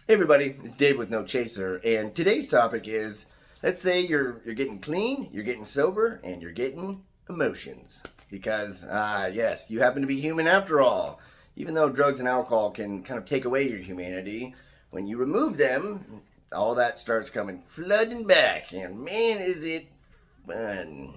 Hey everybody, it's Dave with No Chaser, and today's topic is, let's say you're getting clean, you're getting sober, and you're getting emotions. Because, yes, you happen to be human after all. Even though drugs and alcohol can kind of take away your humanity, when you remove them, all that starts coming flooding back, and man, is it fun.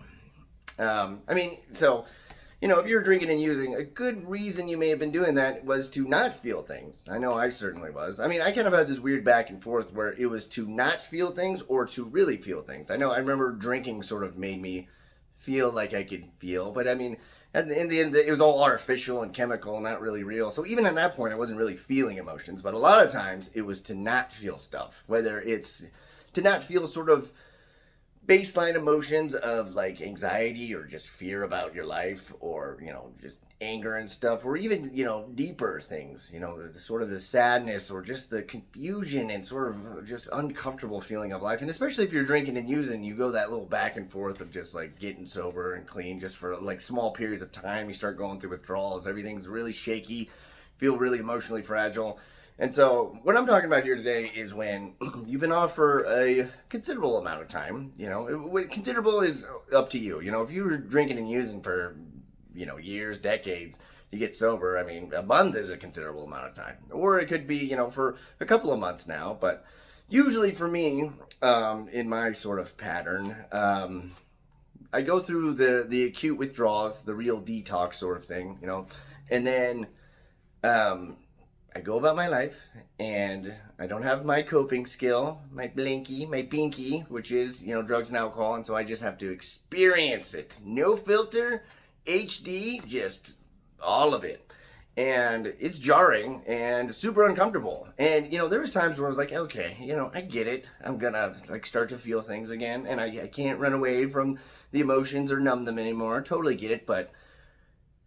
If you're drinking and using, a good reason you may have been doing that was to not feel things. I know I certainly was. I kind of had this weird back and forth where it was to not feel things or to really feel things. I remember drinking sort of made me feel like I could feel, but in the end, it was all artificial and chemical, not really real. So even at that point, I wasn't really feeling emotions, but a lot of times it was to not feel stuff, whether it's to not feel sort of baseline emotions of like anxiety or just fear about your life, or just anger and stuff, or even deeper things, the sort of the sadness or just the confusion and sort of just uncomfortable feeling of life. And especially if you're drinking and using, you go that little back and forth of just like getting sober and clean just for like small periods of time. You start going through withdrawals, everything's really shaky, feel really emotionally fragile. And so what I'm talking about here today is when you've been off for a considerable amount of time. Considerable is up to you. If you were drinking and using for, years, decades, you get sober. A month is a considerable amount of time. Or it could be, for a couple of months now. But usually for me, in my sort of pattern, I go through the acute withdrawals, the real detox sort of thing, and then I go about my life, and I don't have my coping skill, my blinky, my binky, which is, drugs and alcohol, and so I just have to experience it. No filter, HD, just all of it. And it's jarring and super uncomfortable. And, there was times where I was like, okay, I get it. I'm gonna, start to feel things again, and I can't run away from the emotions or numb them anymore. Totally get it, but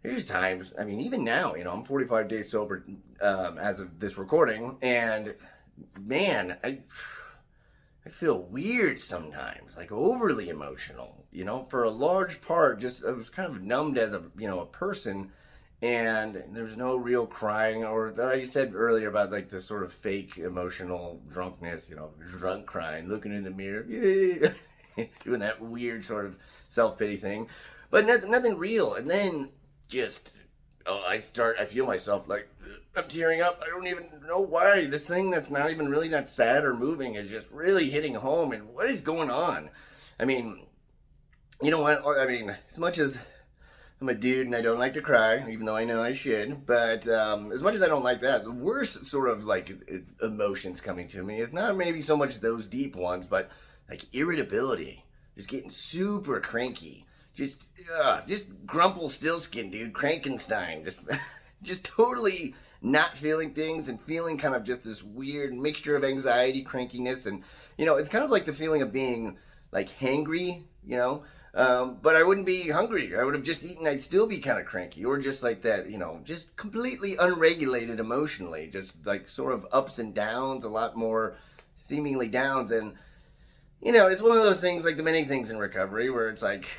there's times, even now, I'm 45 days sober as of this recording, and man, I feel weird sometimes, like overly emotional, for a large part, just I was kind of numbed as a person, and there's no real crying, or like you said earlier about like this sort of fake emotional drunkenness, drunk crying, looking in the mirror, doing that weird sort of self-pity thing, but nothing real. And then I feel myself like I'm tearing up. I don't even know why. This thing that's not even really that sad or moving is just really hitting home. And what is going on? You know what? As much as I'm a dude and I don't like to cry, even though I know I should, but as much as I don't like that, the worst sort of like emotions coming to me is not maybe so much those deep ones, but like irritability, just getting super cranky. Just grumple stillskin, dude. Crankenstein. Just totally not feeling things and feeling kind of just this weird mixture of anxiety, crankiness, and it's kind of like the feeling of being like hangry, but I wouldn't be hungry. I would have just eaten. I'd still be kind of cranky, or just like that, just completely unregulated emotionally, just like sort of ups and downs, a lot more seemingly downs. And it's one of those things, like the many things in recovery, where it's like,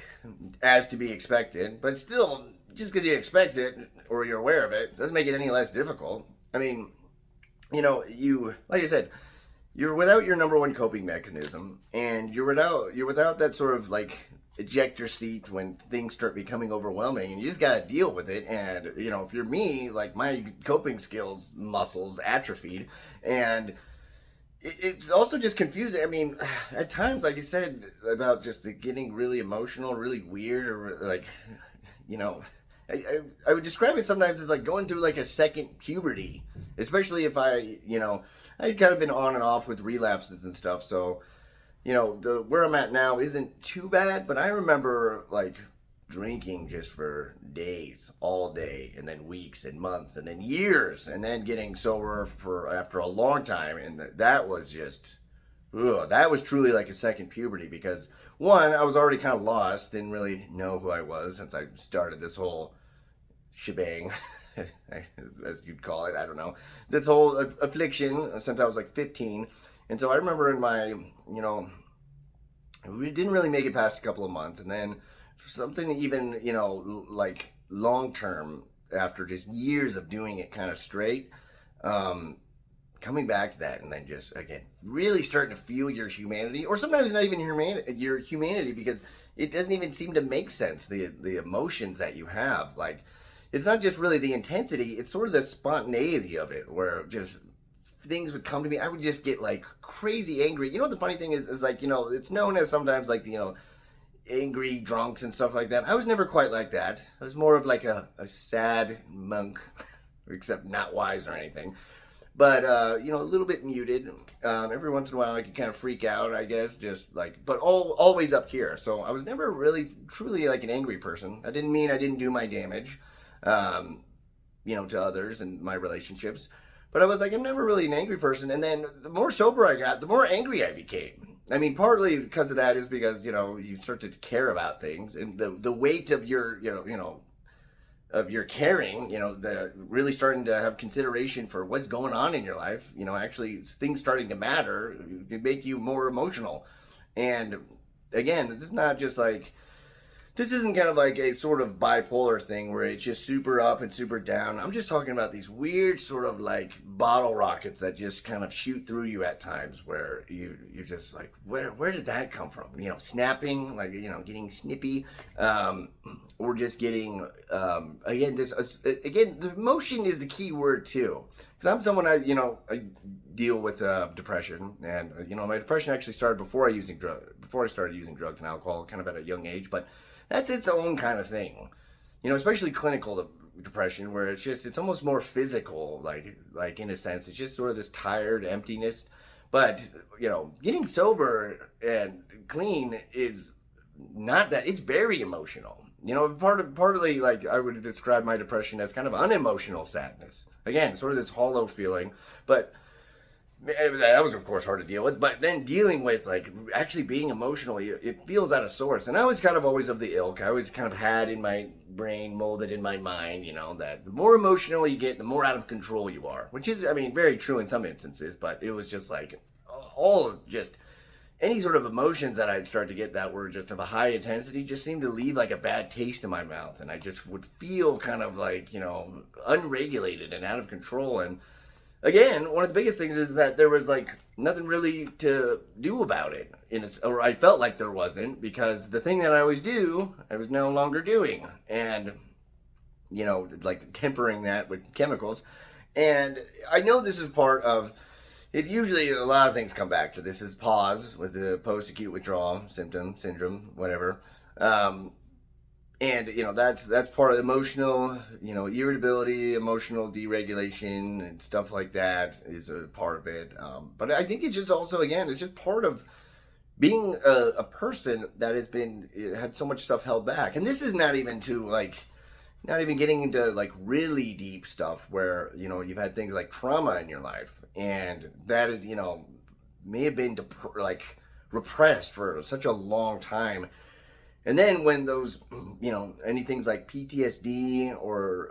as to be expected, but still, just because you expect it or you're aware of it doesn't make it any less difficult. You, like I said, you're without your number one coping mechanism, and you're without that sort of like ejector seat when things start becoming overwhelming, and you just gotta deal with it. And if you're me, like my coping skills muscles atrophied, and it's also just confusing. At times, like you said, about just the getting really emotional, really weird, or like, I would describe it sometimes as like going through like a second puberty, especially if I'd kind of been on and off with relapses and stuff. So, where I'm at now isn't too bad, but I remember like drinking just for days, all day, and then weeks and months, and then years, and then getting sober for after a long time. And that was just, that was truly like a second puberty, because one, I was already kind of lost, didn't really know who I was since I started this whole shebang, as you'd call it. I don't know, this whole affliction since I was like 15. And so I remember in my, we didn't really make it past a couple of months, and then something even, like long term, after just years of doing it kind of straight, coming back to that, and then just again really starting to feel your humanity, or sometimes not even your humanity, because it doesn't even seem to make sense, the emotions that you have. Like, it's not just really the intensity, it's sort of the spontaneity of it, where just things would come to me. I would just get like crazy angry. You know, the funny thing is like, you know, it's known as sometimes like, you know, angry drunks and stuff like that. I was never quite like that. I was more of like a sad monk, except not wise or anything. But you know, a little bit muted. Every once in a while, I could kind of freak out, I guess, just like, but always up here. So I was never really truly like an angry person. That didn't mean I didn't do my damage, you know, to others and my relationships. But I was like, I'm never really an angry person. And then the more sober I got, the more angry I became. I mean, partly because of that is because, you know, you start to care about things, and the weight of your, of your caring, you know, the really starting to have consideration for what's going on in your life, you know, actually things starting to matter, can make you more emotional. And again, this is not just like, this isn't kind of like a sort of bipolar thing where it's just super up and super down. I'm just talking about these weird sort of like bottle rockets that just kind of shoot through you at times, where you're just like, where did that come from? You know, snapping, like, you know, getting snippy, or just getting, again, the emotion is the key word too. Because I'm someone, I deal with depression, and you know, my depression actually started before I started using drugs and alcohol, kind of at a young age, but that's its own kind of thing, you know, especially clinical depression, where it's almost more physical, like in a sense, it's just sort of this tired emptiness. But you know, getting sober and clean is not that. It's very emotional. You know, partly like I would describe my depression as kind of unemotional sadness. Again, sort of this hollow feeling, but that was of course hard to deal with. But then dealing with like actually being emotionally, it feels out of sorts. And I was kind of always of the ilk. I always kind of had in my brain, molded in my mind, you know, that the more emotional you get, the more out of control you are, which is, I mean, very true in some instances. But it was just like all just any sort of emotions that I'd start to get that were just of a high intensity just seemed to leave like a bad taste in my mouth, and I just would feel kind of like, you know, unregulated and out of control. And again, one of the biggest things is that there was like nothing really to do about it, or I felt like there wasn't, because the thing that I always do, I was no longer doing, and you know, like tempering that with chemicals. And I know this is part of it. Usually, a lot of things come back to this: is pause with the post-acute withdrawal syndrome, whatever. And you know, that's part of emotional, you know, irritability, emotional deregulation, and stuff like that is a part of it. But I think it's just also, again, it's just part of being a person that had so much stuff held back. And this is not even getting into like really deep stuff where, you know, you've had things like trauma in your life, and that is, you know, may have been like repressed for such a long time. And then when those, you know, any things like PTSD or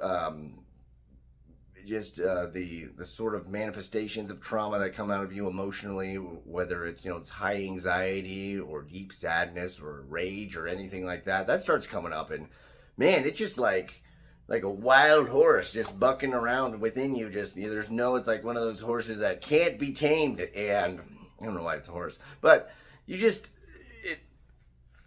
just the sort of manifestations of trauma that come out of you emotionally, whether it's, you know, it's high anxiety or deep sadness or rage or anything like that, that starts coming up. And man, it's just like a wild horse just bucking around within you. Just, it's like one of those horses that can't be tamed. And I don't know why it's a horse, but you just,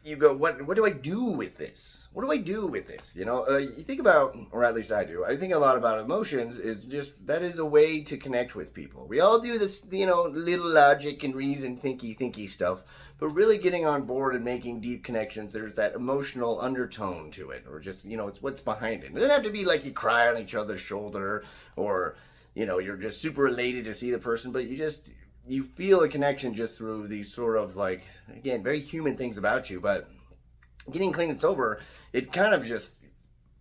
you go, what do I do with this? What do I do with this? You know, you think about, or at least I do, I think a lot about emotions is just, that is a way to connect with people. We all do this, you know, little logic and reason, thinky stuff, but really getting on board and making deep connections, there's that emotional undertone to it, or just, you know, it's what's behind it. It doesn't have to be like you cry on each other's shoulder, or, you know, you're just super elated to see the person, but you feel a connection just through these sort of like, again, very human things about you. But getting clean and sober, it kind of just,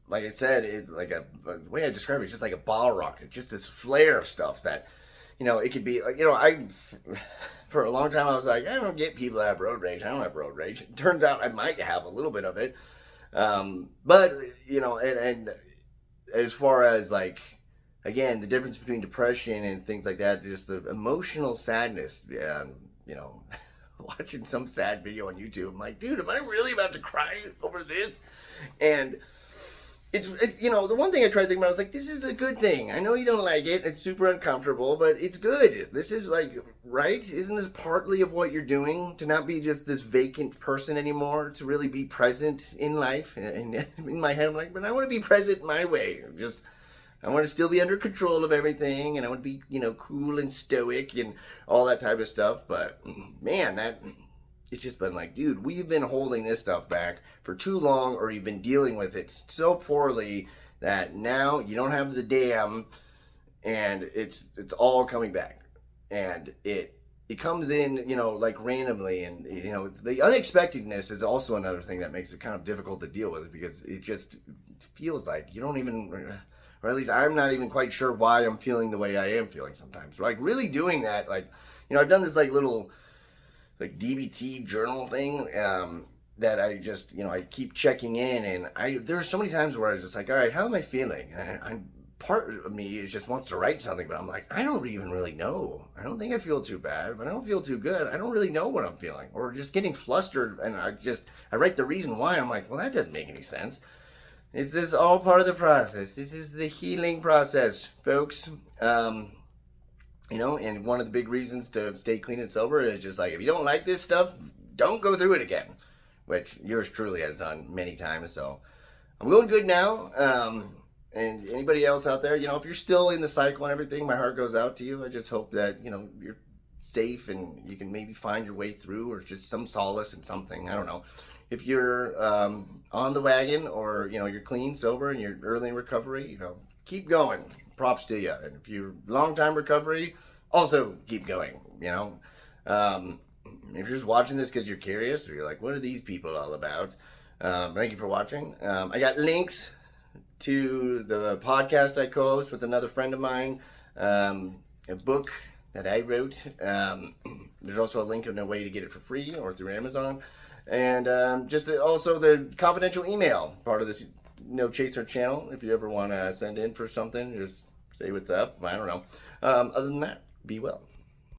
like I said, it's like the way I describe it, it's just like a bottle rocket, just this flare of stuff that, you know, it could be like, you know, for a long time I was like, I don't get people that have road rage. I don't have road rage. It turns out I might have a little bit of it. But, you know, and as far as like, again, the difference between depression and things like that, just the emotional sadness. Yeah, you know, watching some sad video on YouTube, I'm like, dude, am I really about to cry over this? And it's the one thing I tried to think about was like, this is a good thing. I know you don't like it. It's super uncomfortable, but it's good. This is like, right? Isn't this partly of what you're doing? To not be just this vacant person anymore, to really be present in life. And in my head, I'm like, but I want to be present my way. I want to still be under control of everything, and I want to be, cool and stoic and all that type of stuff. But man, it's just been like, dude, we've been holding this stuff back for too long, or you've been dealing with it so poorly that now you don't have the dam, and it's all coming back, and it comes in, like randomly, and the unexpectedness is also another thing that makes it kind of difficult to deal with, because it just feels like you don't even, or at least I'm not even quite sure why I'm feeling the way I am feeling sometimes. Like really doing that, like, I've done this like little like DBT journal thing that I just, I keep checking in, and there are so many times where I was just like, all right, how am I feeling? And I'm part of me is just wants to write something, but I'm like, I don't even really know. I don't think I feel too bad, but I don't feel too good. I don't really know what I'm feeling, or just getting flustered, and I write the reason why. I'm like, well, that doesn't make any sense. It's this all part of the process. This is the healing process, folks. And one of the big reasons to stay clean and sober is just like, if you don't like this stuff, don't go through it again, which yours truly has done many times. So I'm going good now. And anybody else out there, if you're still in the cycle and everything, my heart goes out to you. I just hope that, you're safe and you can maybe find your way through, or just some solace in something. I don't know. If you're on the wagon, or, you're clean, sober, and you're early in recovery, keep going. Props to you. And if you're long-time recovery, also keep going, If you're just watching this because you're curious, or you're like, what are these people all about? Thank you for watching. I got links to the podcast I co-host with another friend of mine, a book that I wrote. There's also a link in a way to get it for free or through Amazon. And just also the confidential email, part of this No Chaser channel. If you ever want to send in for something, just say what's up. I don't know. Other than that, be well.